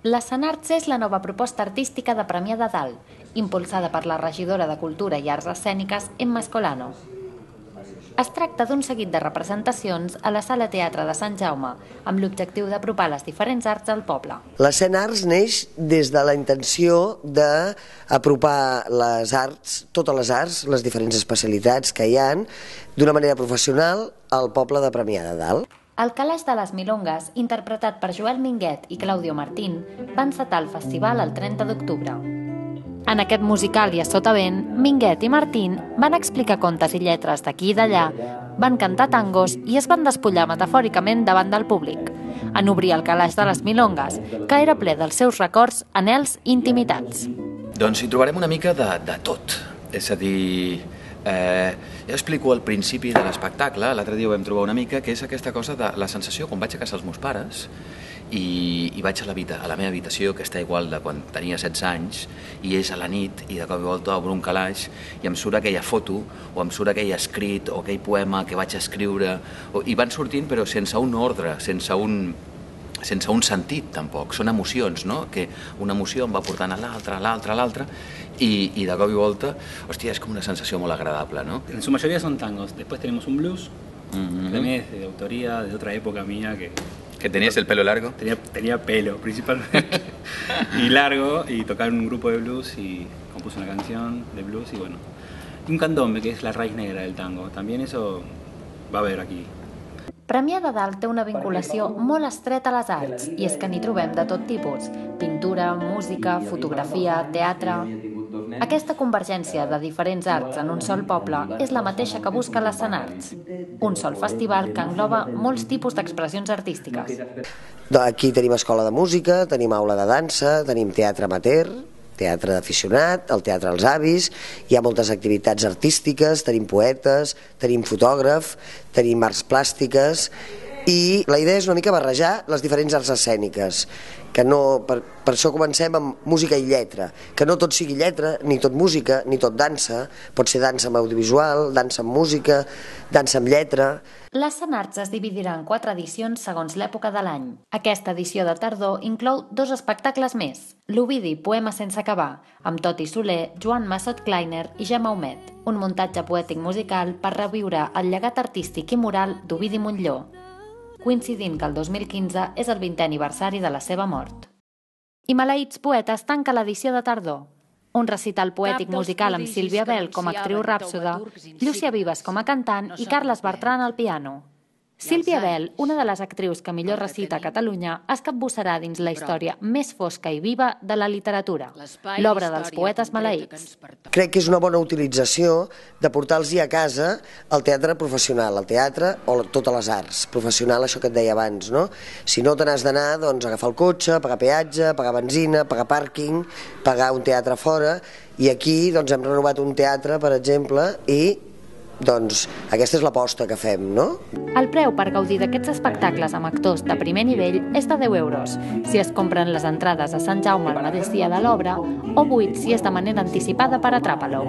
L'Escenarts és la nova proposta artística de Premià de Dalt, impulsada per la regidora de Cultura i Arts Escèniques, Emma Escolano. Es tracta d'un seguit de representacions a la Sala Teatre de Sant Jaume, amb l'objectiu d'apropar les diferents arts al poble. L'Escenarts neix des de la intenció d'apropar les arts, totes les arts, les diferents especialitats que hi ha, d'una manera professional al poble de Premià de Dalt. El Calaix de les Milongues, interpretat per Joel Minguet i Claudio Martín, va encetar el festival el 30 d'octubre. En aquest musical i a sotavent, Minguet i Martín van explicar contes i lletres d'aquí i d'allà, van cantar tangos i es van despullar metafòricament davant del públic, en obrir el Calaix de les Milongues, que era ple dels seus records, anhels i intimitats. Doncs hi trobarem una mica de tot, és a dir... jo explico al principi de l'espectacle, l'altre dia ho vam trobar una mica, que és aquesta cosa de la sensació quan vaig a casa dels meus pares i vaig a la meva habitació, que està igual de quan tenia 16 anys, i és a la nit, i de cop i volta obro un calaix i em surt aquella foto, o em surt aquell escrit, o aquell poema que vaig escriure, i van sortint però sense un ordre, sense un sentit tampoc, són emocions, no? Que una emoció em va portant a l'altra, y de cop y volta, hostia, es como una sensación muy agradable, ¿no? En su mayoría son tangos. Después tenemos un blues, que también es de autoría de otra época mía. ¿Que tenías el pelo largo? Tenía pelo, principalmente, y largo, y tocaba en un grupo de blues y compuse una canción de blues y bueno. Y un candombe, que es la raíz negra del tango. También eso va a haber aquí. Premià de Dalt té una vinculació molt estreta a les arts, i és que n'hi trobem de tot tipus: pintura, música, fotografia, teatre... Aquesta convergència de diferents arts en un sol poble és la mateixa que busca l'Escenarts, un sol festival que engloba molts tipus d'expressions artístiques. Aquí tenim escola de música, tenim aula de dansa, tenim teatre amateur, teatre d'aficionat, el teatre als avis, hi ha moltes activitats artístiques, tenim poetes, tenim fotògraf, tenim arts plàstiques, i la idea és una mica barrejar les diferents arts escèniques, que no, per això comencem amb música i lletra, que no tot sigui lletra, ni tot música, ni tot dansa, pot ser dansa amb audiovisual, dansa amb música, dansa amb lletra. L'Escenarts es dividirà en 4 edicions segons l'època de l'any. Aquesta edició de tardor inclou 2 espectacles més: l'Ovidi Poema sense acabar, amb Toti Soler, Joan Massot Kleiner i Gemma Humet, un muntatge poètic musical per reviure el llegat artístic i moral d'Ovidi Montllor, coincidint que el 2015 és el 20è aniversari de la seva mort. I Maleïts Poetes tanca l'edició de tardor. Un recital poètic musical amb Sílvia Bel com a actriu ràpsoda, Llúcia Vives com a cantant i Carles Bertran al piano. Sílvia Bel, una de les actrius que millor recita a Catalunya, es capbussarà dins la història més fosca i viva de la literatura, l'obra dels poetes maleïts. Crec que és una bona utilització de portar-los a casa el teatre professional, el teatre o totes les arts, professional, això que et deia abans, no? Si no te n'has d'anar, doncs agafar el cotxe, pagar peatge, pagar benzina, pagar pàrquing, pagar un teatre fora, i aquí doncs hem renovat un teatre, per exemple, i doncs aquesta és l'aposta que fem, no? El preu per gaudir d'aquests espectacles amb actors de primer nivell és de 10 euros, si es compren les entrades a Sant Jaume el mateix dia de l'obra, o 8 si és de manera anticipada per Atrapa-lo.